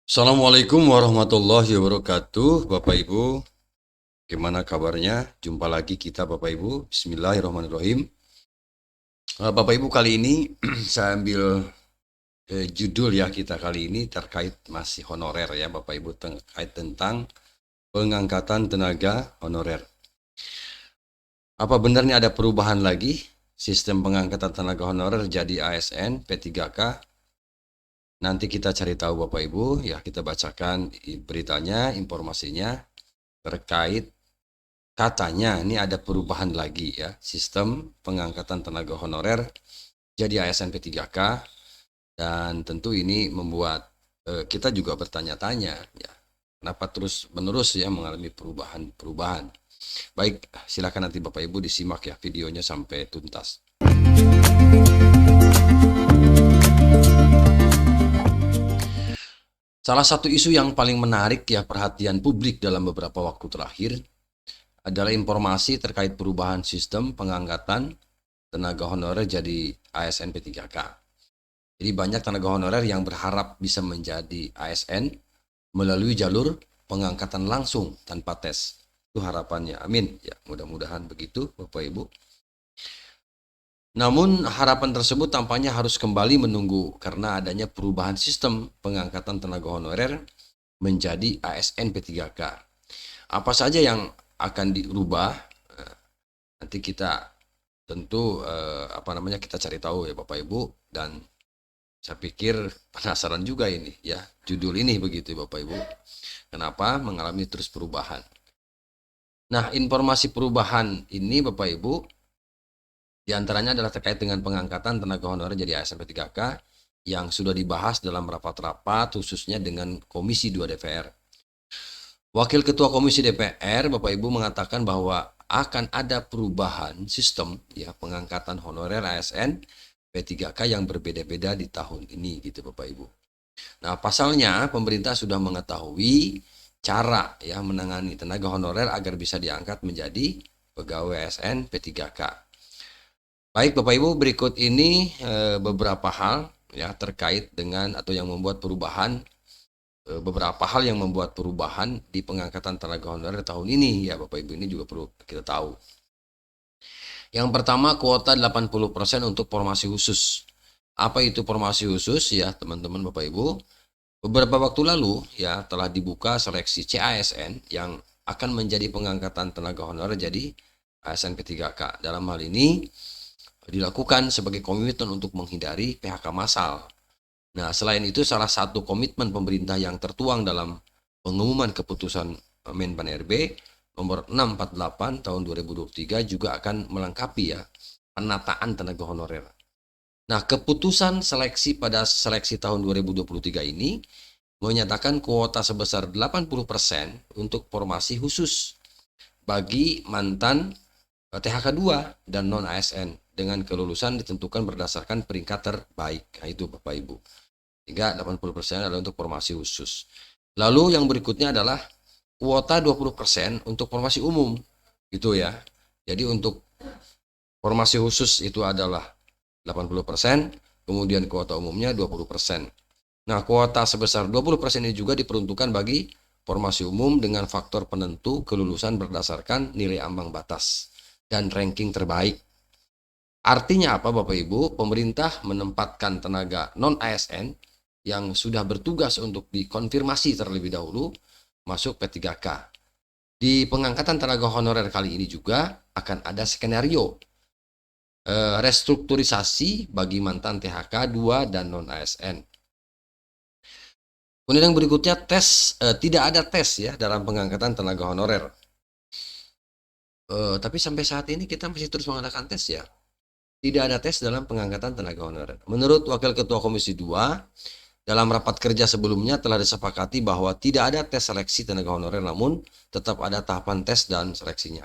Assalamualaikum warahmatullahi wabarakatuh, Bapak Ibu. Gimana kabarnya? Jumpa lagi kita, Bapak Ibu. Bismillahirrahmanirrahim. Bapak Ibu, kali ini saya ambil judul ya kita kali ini terkait masih honorer ya, Bapak Ibu, terkait tentang pengangkatan tenaga honorer. Apa benar nih ada perubahan lagi sistem pengangkatan tenaga honorer jadi ASN P3K? Nanti kita cari tahu Bapak Ibu ya, kita bacakan beritanya, informasinya terkait katanya ini ada perubahan lagi ya, sistem pengangkatan tenaga honorer jadi ASN P3K, dan tentu ini membuat kita juga bertanya-tanya ya, kenapa terus menerus ya mengalami perubahan-perubahan. Baik, silakan nanti Bapak Ibu disimak ya videonya sampai tuntas. Salah satu isu yang paling menarik ya perhatian publik dalam beberapa waktu terakhir adalah informasi terkait perubahan sistem pengangkatan tenaga honorer jadi ASN P3K. Jadi banyak tenaga honorer yang berharap bisa menjadi ASN melalui jalur pengangkatan langsung tanpa tes. Itu harapannya. Amin. Ya, mudah-mudahan begitu Bapak Ibu. Namun harapan tersebut tampaknya harus kembali menunggu karena adanya perubahan sistem pengangkatan tenaga honorer menjadi ASN P3K. Apa saja yang akan dirubah? Nanti kita tentu kita cari tahu ya Bapak Ibu, dan saya pikir penasaran juga ini ya, judul ini begitu Bapak Ibu. Kenapa mengalami terus perubahan? Nah, informasi perubahan ini Bapak Ibu diantaranya adalah terkait dengan pengangkatan tenaga honorer jadi ASN P3K yang sudah dibahas dalam rapat-rapat khususnya dengan Komisi 2 DPR. Wakil Ketua Komisi DPR Bapak Ibu mengatakan bahwa akan ada perubahan sistem ya pengangkatan honorer ASN P3K yang berbeda-beda di tahun ini gitu Bapak Ibu. Nah, pasalnya pemerintah sudah mengetahui cara ya menangani tenaga honorer agar bisa diangkat menjadi pegawai ASN P3K. Baik Bapak Ibu, berikut ini beberapa hal ya terkait dengan atau yang membuat perubahan, beberapa hal yang membuat perubahan di pengangkatan tenaga honorer tahun ini ya Bapak Ibu, ini juga perlu kita tahu. Yang pertama, kuota 80% untuk formasi khusus. Apa itu formasi khusus ya teman-teman Bapak Ibu? Beberapa waktu lalu ya telah dibuka seleksi CASN yang akan menjadi pengangkatan tenaga honorer jadi ASN P3K. Dalam hal ini dilakukan sebagai komitmen untuk menghindari PHK massal. Nah, selain itu salah satu komitmen pemerintah yang tertuang dalam pengumuman keputusan Menpan RB nomor 648 tahun 2023 juga akan melengkapi ya penataan tenaga honorer. Nah, keputusan seleksi pada seleksi tahun 2023 ini menyatakan kuota sebesar 80% untuk formasi khusus bagi mantan THK 2 dan non-ASN dengan kelulusan ditentukan berdasarkan peringkat terbaik. Nah, itu Bapak Ibu. Hingga 80% adalah untuk formasi khusus. Lalu yang berikutnya adalah kuota 20% untuk formasi umum. Gitu ya. Jadi untuk formasi khusus itu adalah 80%, kemudian kuota umumnya 20%. Nah, kuota sebesar 20% ini juga diperuntukkan bagi formasi umum dengan faktor penentu kelulusan berdasarkan nilai ambang batas dan ranking terbaik. Artinya apa Bapak Ibu? Pemerintah menempatkan tenaga non-ASN yang sudah bertugas untuk dikonfirmasi terlebih dahulu masuk P3K. Di pengangkatan tenaga honorer kali ini juga akan ada skenario restrukturisasi bagi mantan THK 2 dan non-ASN. Kemudian yang berikutnya tidak ada tes ya dalam pengangkatan tenaga honorer. Tapi sampai saat ini kita masih terus mengadakan tes ya. Tidak ada tes dalam pengangkatan tenaga honorer. Menurut Wakil Ketua Komisi 2, dalam rapat kerja sebelumnya telah disepakati bahwa tidak ada tes seleksi tenaga honorer, namun tetap ada tahapan tes dan seleksinya.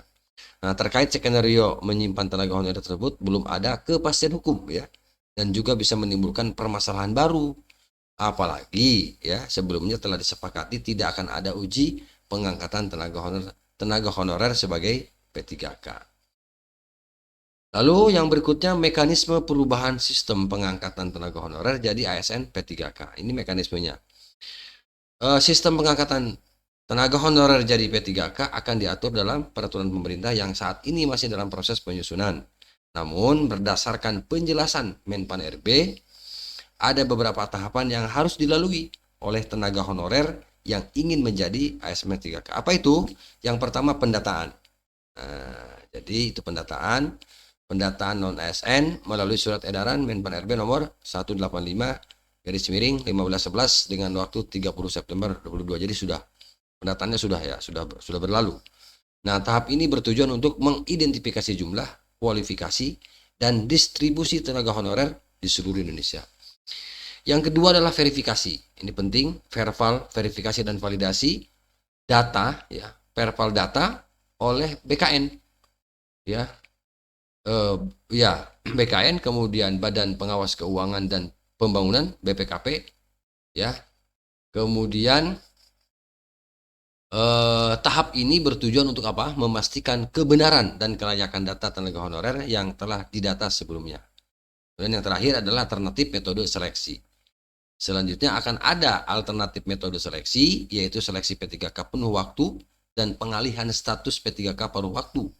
Nah, terkait skenario menyimpan tenaga honorer tersebut belum ada kepastian hukum ya, dan juga bisa menimbulkan permasalahan baru. Apalagi ya sebelumnya telah disepakati tidak akan ada uji pengangkatan tenaga honorer sebagai P3K. Lalu yang berikutnya mekanisme perubahan sistem pengangkatan tenaga honorer jadi ASN P3K. Ini mekanismenya. Sistem pengangkatan tenaga honorer jadi P3K akan diatur dalam peraturan pemerintah yang saat ini masih dalam proses penyusunan. Namun berdasarkan penjelasan Menpan RB, ada beberapa tahapan yang harus dilalui oleh tenaga honorer yang ingin menjadi ASN P3K. Apa itu? Yang pertama pendataan. Jadi itu pendataan non ASN melalui surat edaran Menpan RB nomor 185/1511 dengan waktu 30 September 2022. Jadi sudah pendataannya sudah berlalu. Nah, tahap ini bertujuan untuk mengidentifikasi jumlah, kualifikasi, dan distribusi tenaga honorer di seluruh Indonesia. Yang kedua adalah verifikasi. Ini penting, verbal verifikasi dan validasi data, ya, verbal data oleh BKN, ya, BKN, kemudian Badan Pengawas Keuangan dan Pembangunan (BPKP), ya. Kemudian tahap ini bertujuan untuk apa? Memastikan kebenaran dan kelayakan data tenaga honorer yang telah didata sebelumnya. Dan yang terakhir adalah alternatif metode seleksi. Selanjutnya akan ada alternatif metode seleksi, yaitu seleksi P3K penuh waktu dan pengalihan status P3K paruh waktu.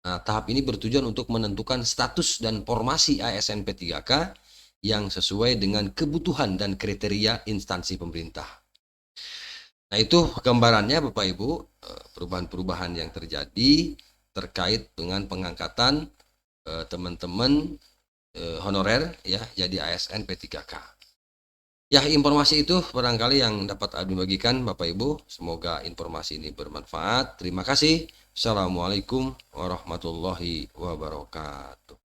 Nah, tahap ini bertujuan untuk menentukan status dan formasi ASN P3K yang sesuai dengan kebutuhan dan kriteria instansi pemerintah. Nah, itu gambarannya Bapak Ibu, perubahan-perubahan yang terjadi terkait dengan pengangkatan teman-teman honorer, ya, jadi ASN P3K. Ya, informasi itu barangkali yang dapat Adi bagikan Bapak Ibu. Semoga informasi ini bermanfaat. Terima kasih. Assalamualaikum warahmatullahi wabarakatuh.